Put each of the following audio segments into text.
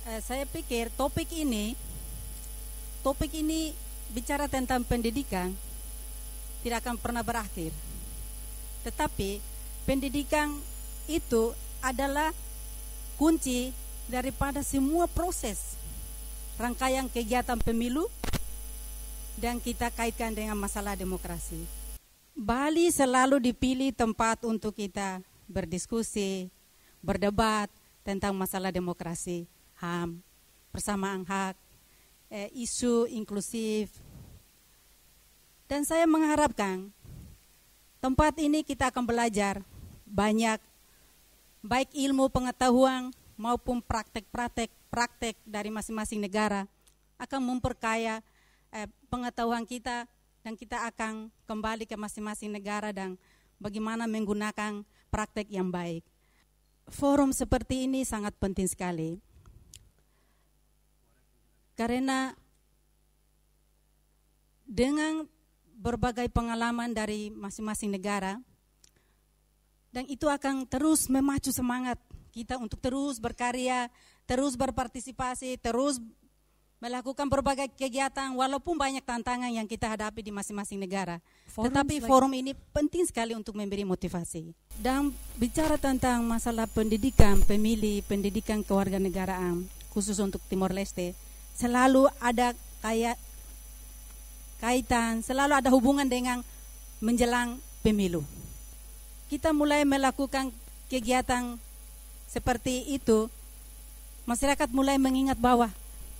Saya pikir topik ini bicara tentang pendidikan tidak akan pernah berakhir. Tetapi pendidikan itu adalah kunci daripada semua proses rangkaian kegiatan pemilu, dan kita kaitkan dengan masalah demokrasi. Bali selalu dipilih tempat untuk kita berdiskusi, berdebat tentang masalah demokrasi, HAM, persamaan hak, isu inklusif. Dan saya mengharapkan tempat ini kita akan belajar banyak, baik ilmu pengetahuan maupun praktek dari masing-masing negara akan memperkaya pengetahuan kita, dan kita akan kembali ke masing-masing negara dan bagaimana menggunakan praktek yang baik. Forum seperti ini sangat penting sekali karena dengan berbagai pengalaman dari masing-masing negara, dan itu akan terus memacu semangat kita untuk terus berkarya, terus berpartisipasi, terus melakukan berbagai kegiatan walaupun banyak tantangan yang kita hadapi di masing-masing negara. Tetapi forum ini penting sekali untuk memberi motivasi. Dan bicara tentang masalah pendidikan pemilih, pendidikan kewarganegaraan khusus untuk Timor Leste, selalu ada kaitan, selalu ada hubungan dengan menjelang pemilu. Kita mulai melakukan kegiatan seperti itu, masyarakat mulai mengingat bahwa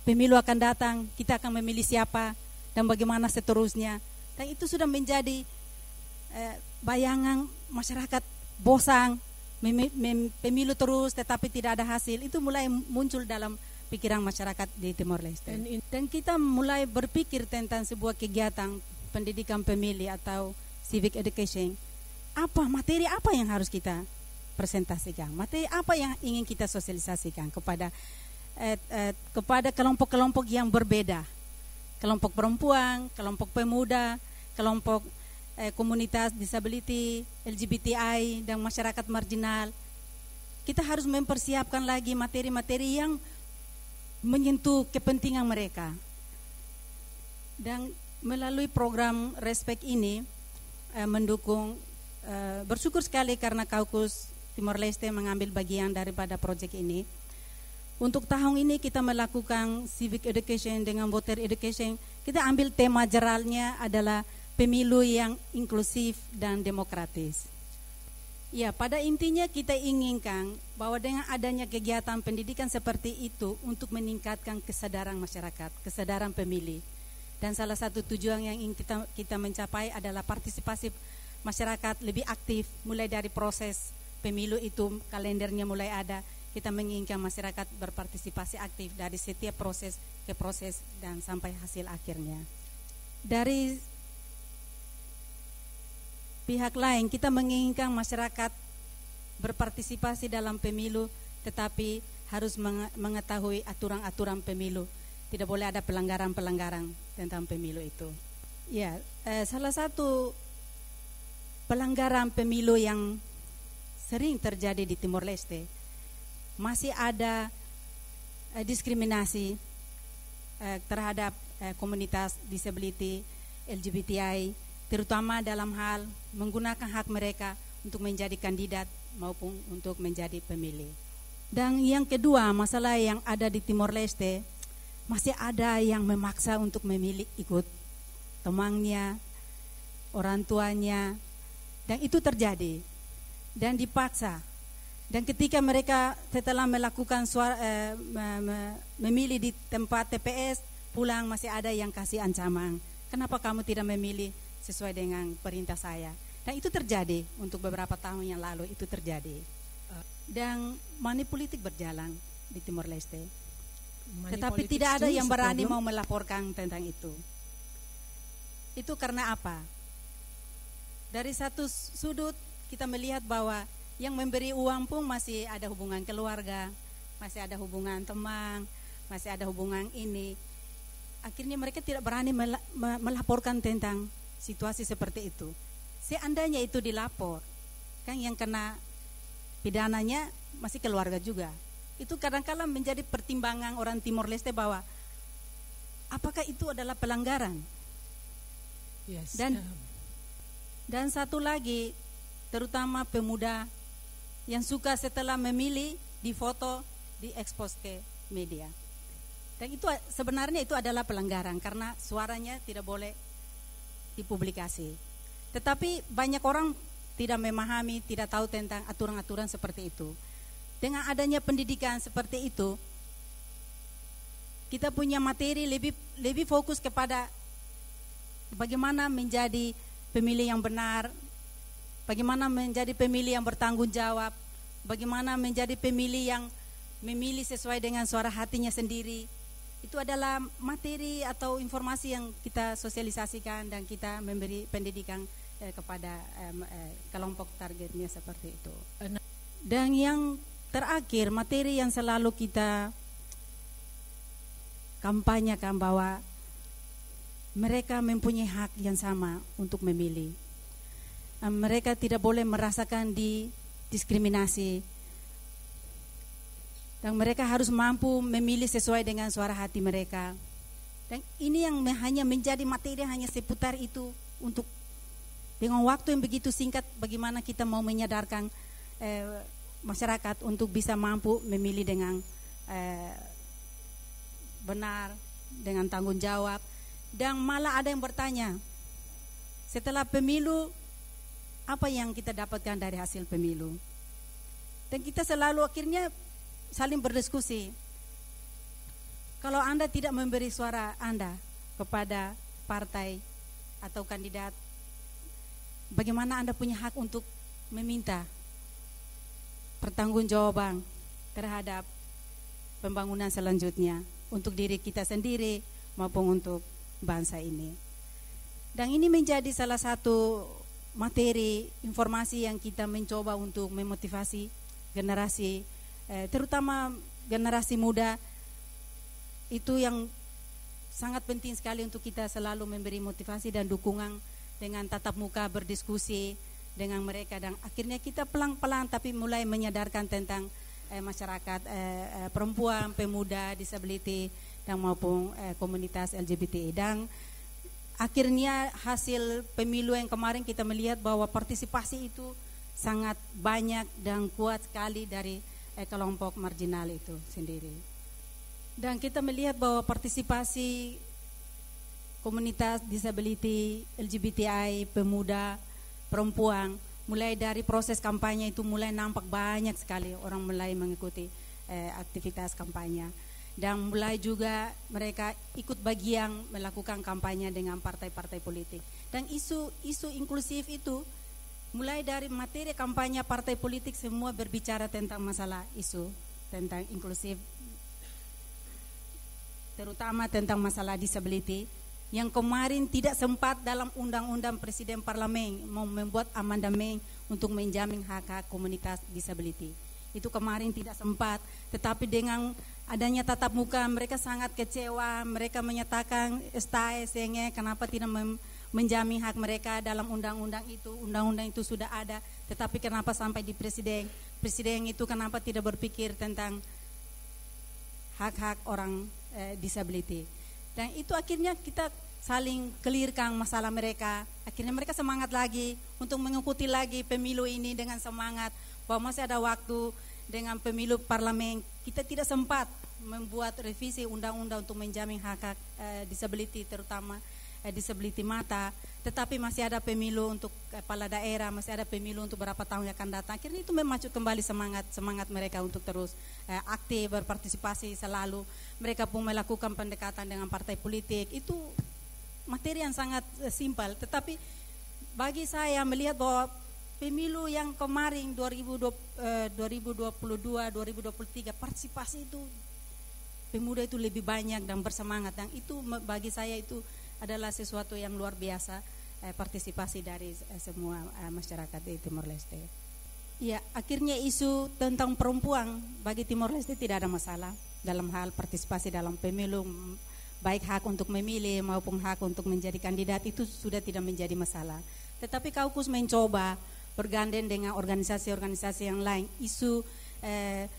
pemilu akan datang, kita akan memilih siapa dan bagaimana seterusnya. Dan itu sudah menjadi bayangan masyarakat bosan, pemilu terus tetapi tidak ada hasil. Itu mulai muncul dalam pikiran masyarakat di Timor Leste. Dan kita mulai berpikir tentang sebuah kegiatan pendidikan pemilih atau civic education. Materi apa yang harus kita presentasikan? Materi apa yang ingin kita sosialisasikan kepada kelompok-kelompok yang berbeda, kelompok perempuan, kelompok pemuda, kelompok komunitas disability, LGBTI, dan masyarakat marginal. Kita harus mempersiapkan lagi materi-materi yang menyentuh kepentingan mereka. Dan melalui program Respect ini mendukung, bersyukur sekali karena Kaukus Timor Leste mengambil bagian daripada proyek ini. Untuk tahun ini kita melakukan civic education dengan voter education. Kita ambil tema jeralnya adalah pemilu yang inklusif dan demokratis. Ya, pada intinya kita inginkan bahwa dengan adanya kegiatan pendidikan seperti itu untuk meningkatkan kesadaran masyarakat, kesadaran pemilih. Dan salah satu tujuan yang ingin kita mencapai adalah partisipasi masyarakat lebih aktif, mulai dari proses pemilu itu, kalendernya mulai ada. Kita menginginkan masyarakat berpartisipasi aktif dari setiap proses ke proses dan sampai hasil akhirnya. Dari pihak lain, kita menginginkan masyarakat berpartisipasi dalam pemilu, tetapi harus mengetahui aturan-aturan pemilu. Tidak boleh ada pelanggaran-pelanggaran tentang pemilu itu. Ya, salah satu pelanggaran pemilu yang sering terjadi di Timor Leste, masih ada diskriminasi terhadap komunitas disability, LGBTI, terutama dalam hal menggunakan hak mereka untuk menjadi kandidat maupun untuk menjadi pemilih. Dan yang kedua, masalah yang ada di Timor Leste, masih ada yang memaksa untuk memilih ikut temannya, orang tuanya, dan itu terjadi dan dipaksa. Dan ketika mereka setelah melakukan memilih di tempat TPS, pulang masih ada yang kasih ancaman. Kenapa kamu tidak memilih sesuai dengan perintah saya? Dan itu terjadi untuk beberapa tahun yang lalu, itu terjadi. Dan money politik berjalan di Timor Leste. Tetapi tidak ada yang berani mau melaporkan tentang itu. Itu karena apa? Dari satu sudut kita melihat bahwa yang memberi uang pun masih ada hubungan keluarga, masih ada hubungan teman, masih ada hubungan ini. Akhirnya mereka tidak berani melaporkan tentang situasi seperti itu. Seandainya itu dilapor, kan yang kena pidananya masih keluarga juga. Itu kadang-kala menjadi pertimbangan orang Timor Leste bahwa apakah itu adalah pelanggaran. Yes. Dan satu lagi, terutama pemuda yang suka setelah memilih difoto, diekspos ke media. Dan itu sebenarnya itu adalah pelanggaran karena suaranya tidak boleh dipublikasi. Tetapi banyak orang tidak memahami, tidak tahu tentang aturan-aturan seperti itu. Dengan adanya pendidikan seperti itu, kita punya materi lebih fokus kepada bagaimana menjadi pemilih yang benar, bagaimana menjadi pemilih yang bertanggung jawab, bagaimana menjadi pemilih yang memilih sesuai dengan suara hatinya sendiri. Itu adalah materi atau informasi yang kita sosialisasikan dan kita memberi pendidikan kepada kelompok targetnya seperti itu. Dan yang terakhir, materi yang selalu kita kampanyekan bahwa mereka mempunyai hak yang sama untuk memilih. Mereka tidak boleh merasakan diskriminasi. Dan mereka harus mampu memilih sesuai dengan suara hati mereka. Dan ini yang hanya menjadi materi hanya seputar itu untuk dengan waktu yang begitu singkat bagaimana kita mau menyadarkan masyarakat untuk bisa mampu memilih dengan benar, dengan tanggung jawab. Dan malah ada yang bertanya, setelah pemilu apa yang kita dapatkan dari hasil pemilu? Dan kita selalu akhirnya saling berdiskusi. Kalau Anda tidak memberi suara Anda kepada partai atau kandidat, bagaimana Anda punya hak untuk meminta pertanggungjawaban terhadap pembangunan selanjutnya untuk diri kita sendiri maupun untuk bangsa ini. Dan ini menjadi salah satu materi informasi yang kita mencoba untuk memotivasi generasi, terutama generasi muda. Itu yang sangat penting sekali untuk kita selalu memberi motivasi dan dukungan dengan tatap muka berdiskusi dengan mereka. Dan akhirnya kita pelan-pelan tapi mulai menyadarkan tentang masyarakat perempuan, pemuda, disability dan maupun komunitas LGBT. Dan akhirnya hasil pemilu yang kemarin kita melihat bahwa partisipasi itu sangat banyak dan kuat sekali dari kelompok marginal itu sendiri. Dan kita melihat bahwa partisipasi komunitas disability, LGBTI, pemuda, perempuan, mulai dari proses kampanye itu mulai nampak banyak sekali orang mulai mengikuti aktivitas kampanye. Dan mulai juga mereka ikut bagian melakukan kampanye dengan partai-partai politik. Dan isu inklusif itu mulai dari materi kampanye partai politik semua berbicara tentang masalah isu tentang inklusif, terutama tentang masalah disability yang kemarin tidak sempat dalam undang-undang presiden parlemen mau membuat amandemen untuk menjamin hak-hak komunitas disability. Itu kemarin tidak sempat, tetapi dengan adanya tatap muka mereka sangat kecewa. Mereka menyatakan kenapa tidak menjamin hak mereka dalam undang-undang itu. Undang-undang itu sudah ada, tetapi kenapa sampai di presiden itu kenapa tidak berpikir tentang hak-hak orang disability. Dan itu akhirnya kita saling clearkan masalah mereka. Akhirnya mereka semangat lagi untuk mengikuti lagi pemilu ini dengan semangat bahwa masih ada waktu. Dengan pemilu parlemen kita tidak sempat membuat revisi undang-undang untuk menjamin hak-hak disability, terutama disability mata, tetapi masih ada pemilu untuk kepala daerah, masih ada pemilu untuk beberapa tahun yang akan datang. Akhirnya itu memacu kembali semangat mereka untuk terus aktif berpartisipasi selalu. Mereka pun melakukan pendekatan dengan partai politik. Itu materi yang sangat simpel, tetapi bagi saya melihat bahwa pemilu yang kemarin 2022-2023 partisipasi itu pemuda itu lebih banyak dan bersemangat, dan itu bagi saya itu adalah sesuatu yang luar biasa, partisipasi dari semua masyarakat di Timor Leste. Ya, akhirnya isu tentang perempuan bagi Timor Leste tidak ada masalah dalam hal partisipasi dalam pemilu, baik hak untuk memilih maupun hak untuk menjadi kandidat itu sudah tidak menjadi masalah. Tetapi Kaukus mencoba bergandeng dengan organisasi-organisasi yang lain, isu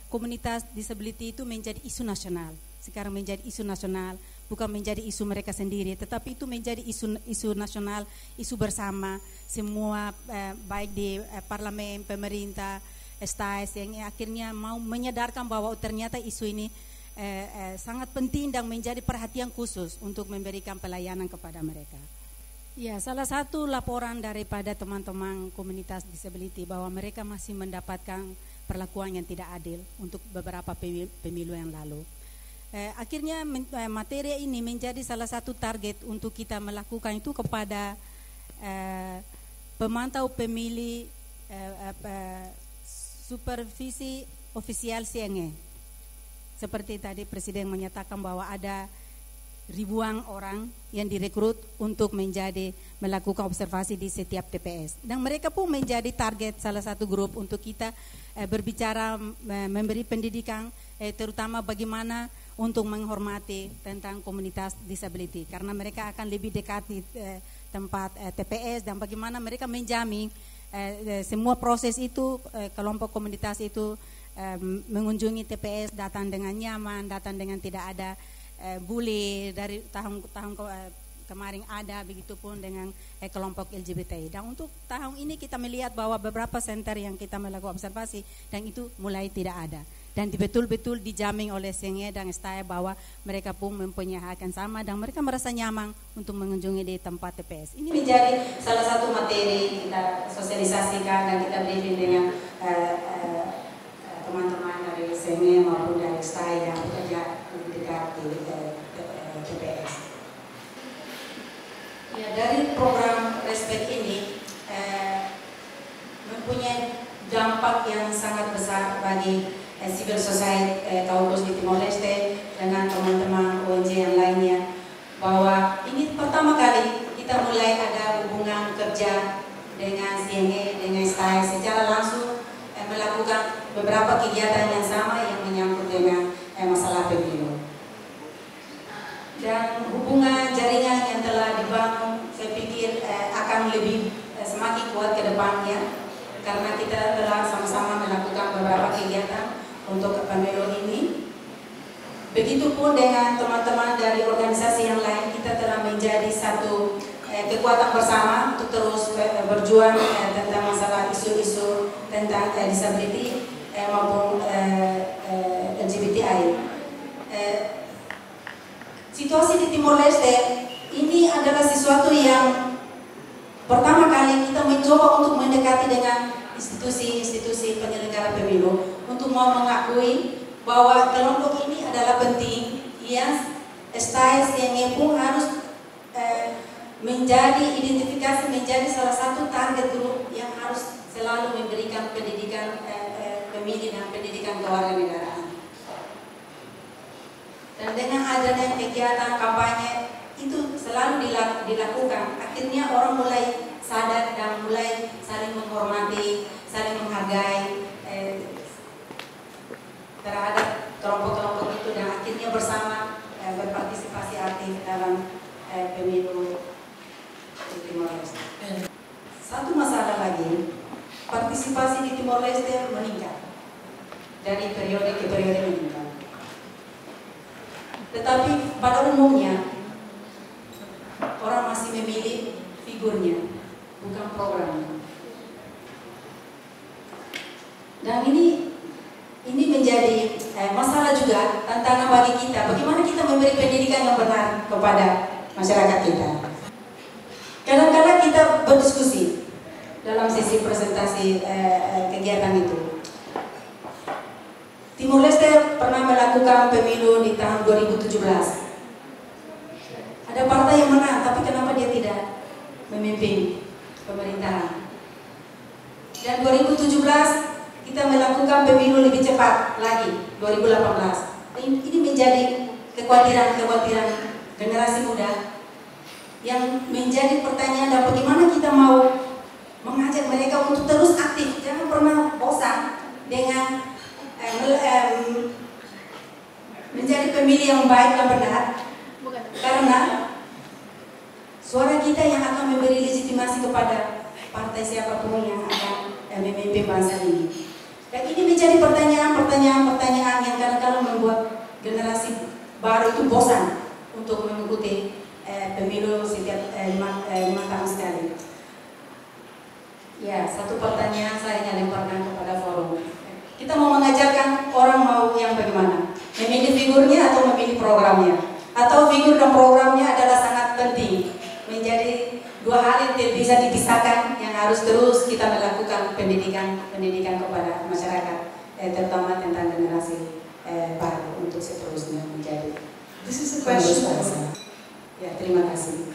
komunitas disability itu menjadi isu nasional. Sekarang menjadi isu nasional, bukan menjadi isu mereka sendiri, tetapi itu menjadi isu nasional, isu bersama semua, baik di parlemen, pemerintah, STAIS, yang akhirnya mau menyadarkan bahwa ternyata isu ini sangat penting dan menjadi perhatian khusus untuk memberikan pelayanan kepada mereka. Ya, salah satu laporan daripada teman-teman komunitas disability bahwa mereka masih mendapatkan perlakuan yang tidak adil untuk beberapa pemilu yang lalu. Akhirnya materi ini menjadi salah satu target untuk kita melakukan itu kepada pemantau pemilih supervisi ofisial CNE. Seperti tadi Presiden menyatakan bahwa ada ribuan orang yang direkrut untuk melakukan observasi di setiap TPS, dan mereka pun menjadi target salah satu grup untuk kita berbicara, memberi pendidikan, terutama bagaimana untuk menghormati tentang komunitas disability, karena mereka akan lebih dekat di tempat TPS, dan bagaimana mereka menjamin semua proses itu, kelompok komunitas itu mengunjungi TPS datang dengan nyaman, datang dengan tidak ada bully dari tahun kemarin ada, begitupun dengan kelompok LGBTI. Dan untuk tahun ini kita melihat bahwa beberapa center yang kita melakukan observasi dan itu mulai tidak ada, dan betul-betul dijamin oleh CNE dan STAIS bahwa mereka pun mempunyai hak yang sama dan mereka merasa nyaman untuk mengunjungi di tempat TPS. Ini menjadi salah satu materi kita sosialisasikan dan kita briefing dengan teman-teman dari CNE maupun dari STAIS yang bekerja dekat di TPS. Ya, dari program Respect ini mempunyai dampak yang sangat besar bagi civil society Kaukus di Timor Leste dengan teman-teman ONG yang lainnya, bahwa ini pertama kali kita mulai ada hubungan kerja dengan CNE, dengan STAIS secara langsung, melakukan beberapa kegiatan yang sama yang menyangkut dengan masalah pemilu. Dan hubungan jaringan yang telah dibangun, saya pikir akan lebih semakin kuat ke depannya, karena kita telah sama-sama melakukan beberapa kegiatan untuk pemilu ini. Begitupun dengan teman-teman dari organisasi yang lain, kita telah menjadi satu kekuatan bersama untuk terus berjuang tentang masalah isu-isu tentang disability maupun LGBTI. Situasi di Timor Leste ini adalah sesuatu yang pertama kali kita mencoba untuk mendekati dengan institusi-institusi penyelenggara pemilu untuk mau mengakui bahwa kelompok ini adalah penting, yang STAIS yang pun harus menjadi identifikasi, menjadi salah satu target grup yang harus selalu memberikan pendidikan pemilih dan pendidikan kewarganegaraan. Dan dengan adanya kegiatan kampanye itu selalu dilakukan, akhirnya orang mulai sadar dan mulai saling menghormati, saling menghargai terhadap kelompok-kelompok itu, dan akhirnya bersama berpartisipasi aktif dalam pemilu di Timor Leste. Satu masalah lagi, partisipasi di Timor Leste meningkat dari periode ke periode meningkat. Tetapi pada umumnya orang masih memilih figurnya, bukan programnya. Dan ini menjadi masalah juga, tantangan bagi kita. Bagaimana kita memberi pendidikan yang benar kepada masyarakat kita. Kadang-kadang kita berdiskusi dalam sesi presentasi kegiatan itu. Timor Leste pernah melakukan pemilu di tahun 2017. Ada partai yang menang, tapi kenapa dia tidak memimpin pemerintahan? Dan 2017 kita melakukan pemilu lebih cepat lagi, 2018. Ini menjadi kekhawatiran generasi muda yang menjadi pertanyaan, dan bagaimana kita mau mengajak mereka untuk terus aktif, jangan pernah bosan dengan menjadi pemilih yang baik dan benar, karena suara kita yang akan memberi legitimasi kepada partai siapapun yang akan memimpin bangsa ini. Dan ini menjadi pertanyaan-pertanyaan yang kadang-kadang membuat generasi baru itu bosan untuk mengikuti pemilu setiap 5 tahun sekali. Ya, satu pertanyaan saya lemparkan kepada forum. Kita mau mengajarkan orang mau yang bagaimana? Memilih figurnya atau memilih programnya? Atau figur dan programnya adalah sangat penting, menjadi dua hal yang tidak bisa dipisahkan, yang harus terus kita melakukan pendidikan kepada masyarakat, terutama tentang generasi baru untuk seterusnya menjadi. This is a question. Ya, terima kasih.